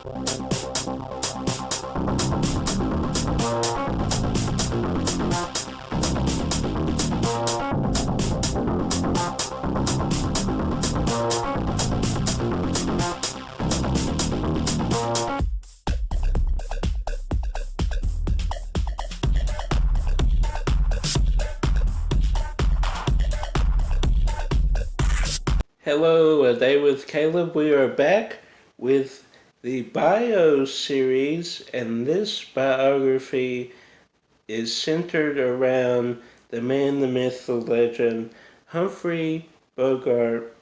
Hello, A Day with Caleb. We are back with the bio series, and this biography is centered around the man, the myth, the legend, Humphrey Bogart,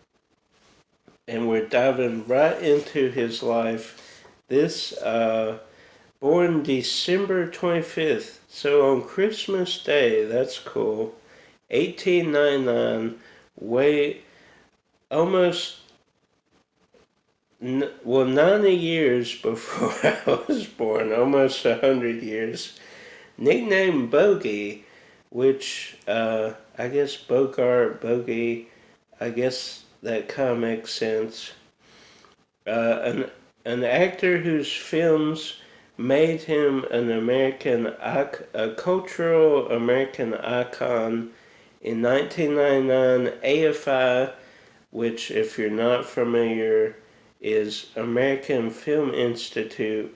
and we're diving right into his life. This, born December 25th, so on Christmas Day, that's cool, 1899, way almost 90 years before I was born, almost 100 years. Nicknamed Bogey, which I guess Bogart, Bogey, I guess that kind of makes sense. An actor whose films made him a cultural American icon. In 1999, AFI, which, if you're not familiar, is American Film Institute.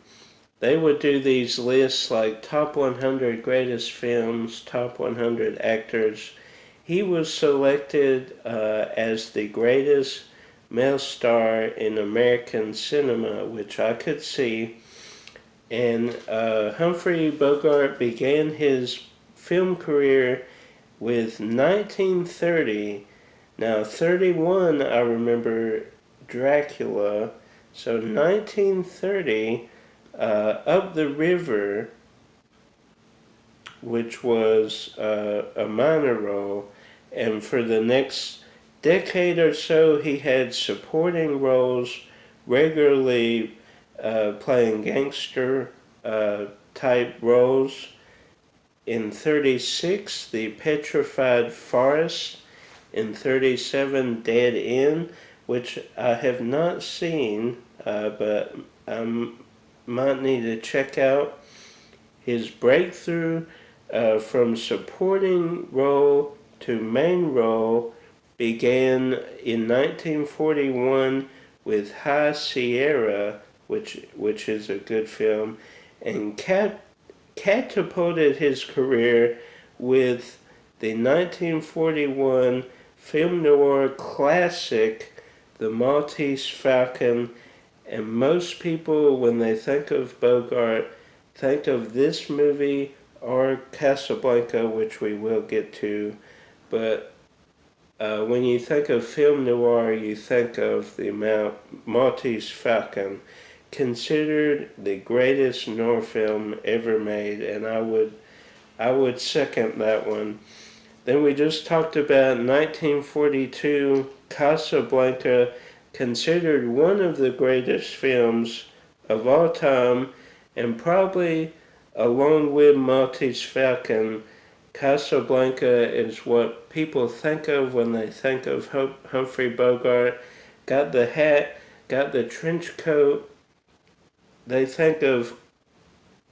They would do these lists like top 100 greatest films, top 100 actors. He was selected as the greatest male star in American cinema, which I could see. And Humphrey Bogart began his film career with 1930. Now, 31, I remember Dracula. So 1930, Up the River, which was a minor role. And for the next decade or so, he had supporting roles, regularly playing gangster type roles. In 36, The Petrified Forest. In 37, Dead End, which I have not seen, but I might need to check out. His breakthrough from supporting role to main role began in 1941 with High Sierra, which is a good film, and catapulted his career with the 1941 film noir classic, The Maltese Falcon. And most people, when they think of Bogart, think of this movie or Casablanca, which we will get to. But when you think of film noir, you think of the Maltese Falcon, considered the greatest noir film ever made, and I would second that one. Then we just talked about 1942, Casablanca, considered one of the greatest films of all time, and probably along with Maltese Falcon, Casablanca is what people think of when they think of Humphrey Bogart. Got the hat, got the trench coat. They think of,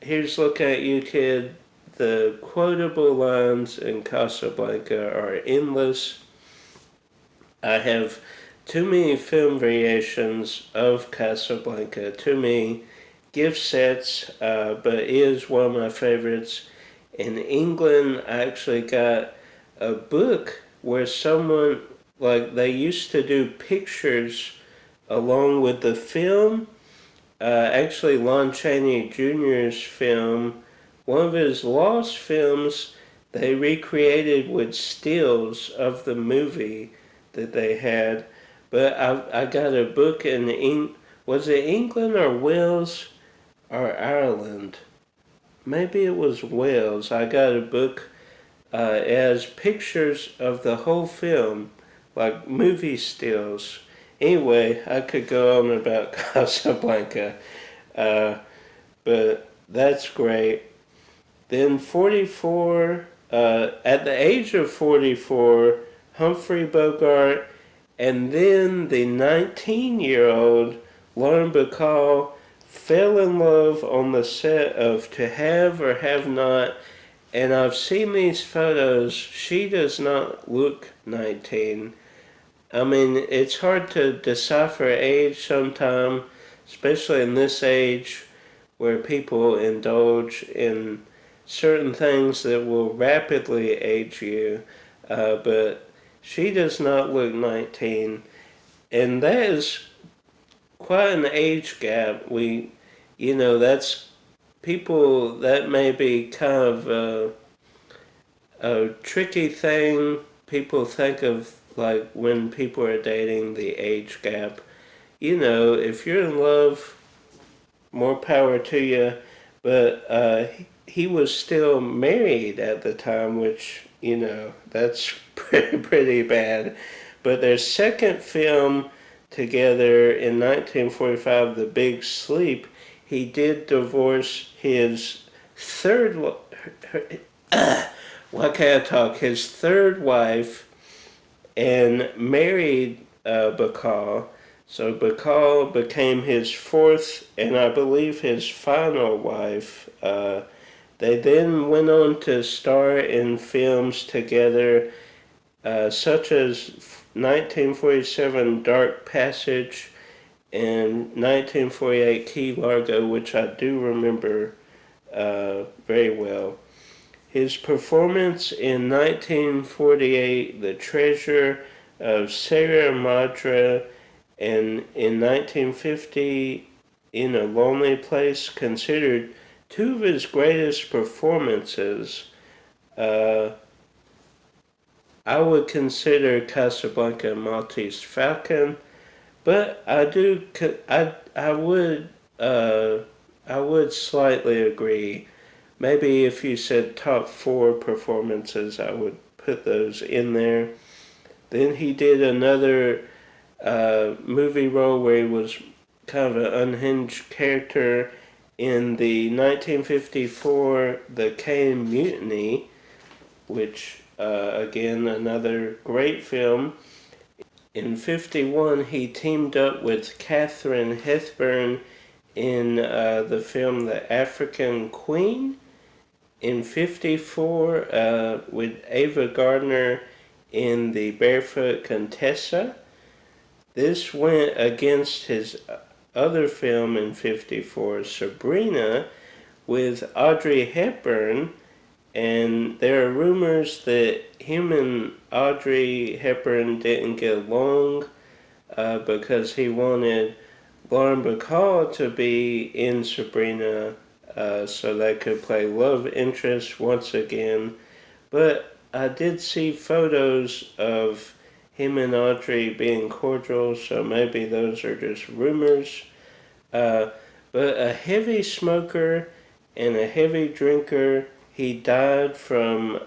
here's looking at you, kid. The quotable lines in Casablanca are endless. I have too many film variations of Casablanca, too many gift sets, but it is one of my favorites. In England, I actually got a book where someone, like, they used to do pictures along with the film. Actually, Lon Chaney Jr.'s film, one of his lost films, they recreated with stills of the movie that they had. But I got a book in was it England or Wales or Ireland? Maybe it was Wales. I got a book as pictures of the whole film, like movie stills. Anyway, I could go on about Casablanca, but that's great. Then 44, at the age of 44, Humphrey Bogart, and then the 19-year-old Lauren Bacall fell in love on the set of To Have or Have Not, and I've seen these photos. She does not look 19. I mean, it's hard to decipher age sometimes, especially in this age where people indulge in certain things that will rapidly age you. But she does not look 19. And that is quite an age gap. That's people, that may be kind of a tricky thing. People think of like when people are dating the age gap. If you're in love, more power to you. But he was still married at the time, which, that's pretty bad. But their second film together in 1945, The Big Sleep, he did divorce his third, why can't I talk? His third wife, and married Bacall. So Bacall became his fourth and I believe his final wife. They then went on to star in films together, such as 1947 Dark Passage and 1948 Key Largo, which I do remember very well. His performance in 1948, The Treasure of Sierra Madre, and in 1950, In a Lonely Place, considered two of his greatest performances. I would consider Casablanca Maltese Falcon, but I would slightly agree. Maybe if you said top 4 performances, I would put those in there. Then he did another movie role where he was kind of an unhinged character in the 1954 The Caine Mutiny, which again another great film. In 51 he teamed up with Katharine Hepburn in the film The African Queen. In 54 with Ava Gardner in The Barefoot Contessa. This went against his other film in 54, Sabrina, with Audrey Hepburn, and there are rumors that him and Audrey Hepburn didn't get along because he wanted Lauren Bacall to be in Sabrina so they could play love interest once again. But I did see photos of him and Audrey being cordial, so maybe those are just rumors. But a heavy smoker and a heavy drinker, he died from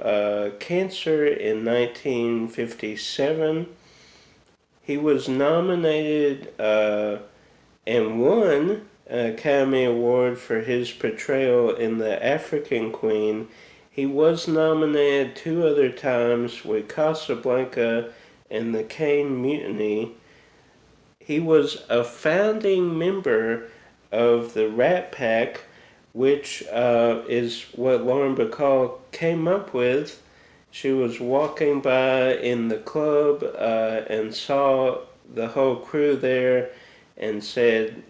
cancer in 1957. He was nominated and won an Academy Award for his portrayal in The African Queen. He was nominated 2 other times with Casablanca and The Caine Mutiny. He was a founding member of the Rat Pack, which is what Lauren Bacall came up with. She was walking by in the club and saw the whole crew there and said,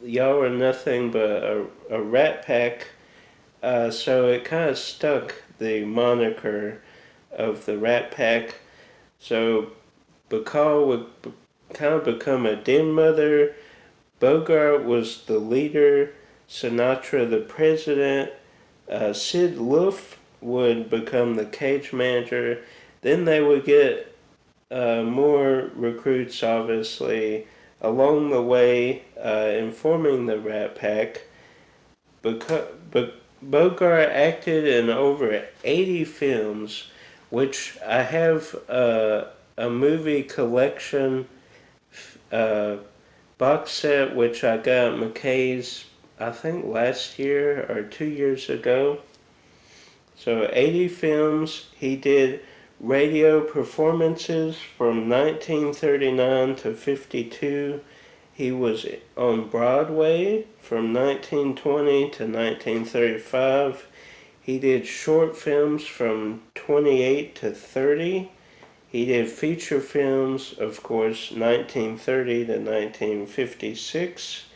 "Y'all are nothing but a rat pack." So it kind of stuck, the moniker of the Rat Pack. So Bacall would kind of become a den mother. Bogart was the leader. Sinatra the president. Sid Luft would become the cage manager. Then they would get more recruits, obviously, along the way in forming the Rat Pack. Bogart acted in over 80 films, which I have a movie collection box set, which I got McKay's, I think last year or 2 years ago. So 80 films. He did radio performances from 1939 to 52. He was on Broadway from 1920 to 1935. He did short films from 28 to 30. He did feature films, of course, 1930 to 1956.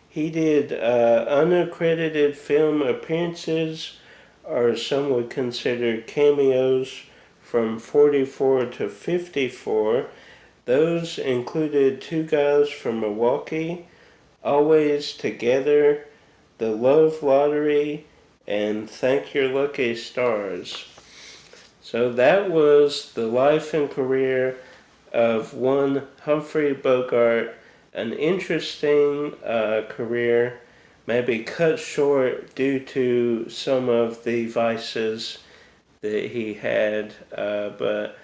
He did unaccredited film appearances, or some would consider cameos, from 44 to 54. Those included Two Guys from Milwaukee, Always Together, The Love Lottery, and Thank Your Lucky Stars. So that was the life and career of one Humphrey Bogart, an interesting career, maybe cut short due to some of the vices that he had, but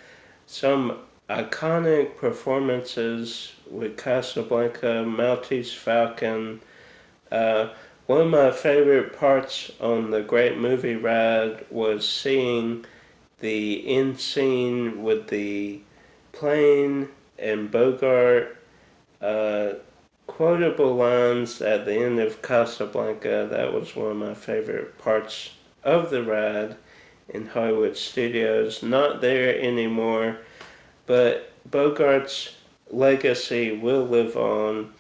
some iconic performances with Casablanca, Maltese Falcon. One of my favorite parts on the Great Movie Ride was seeing the end scene with the plane and Bogart, quotable lines at the end of Casablanca. That was one of my favorite parts of the ride in Hollywood Studios. Not there anymore, but Bogart's legacy will live on.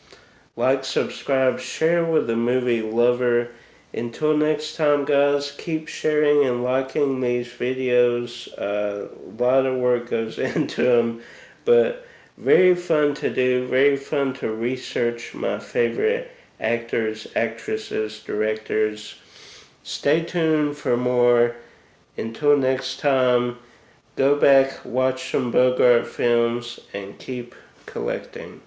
Like, subscribe, share with the movie lover. Until next time, guys, keep sharing and liking these videos. A lot of work goes into them, but very fun to do, very fun to research my favorite actors, actresses, directors. Stay tuned for more. Until next time, go back, watch some Bogart films, and keep collecting.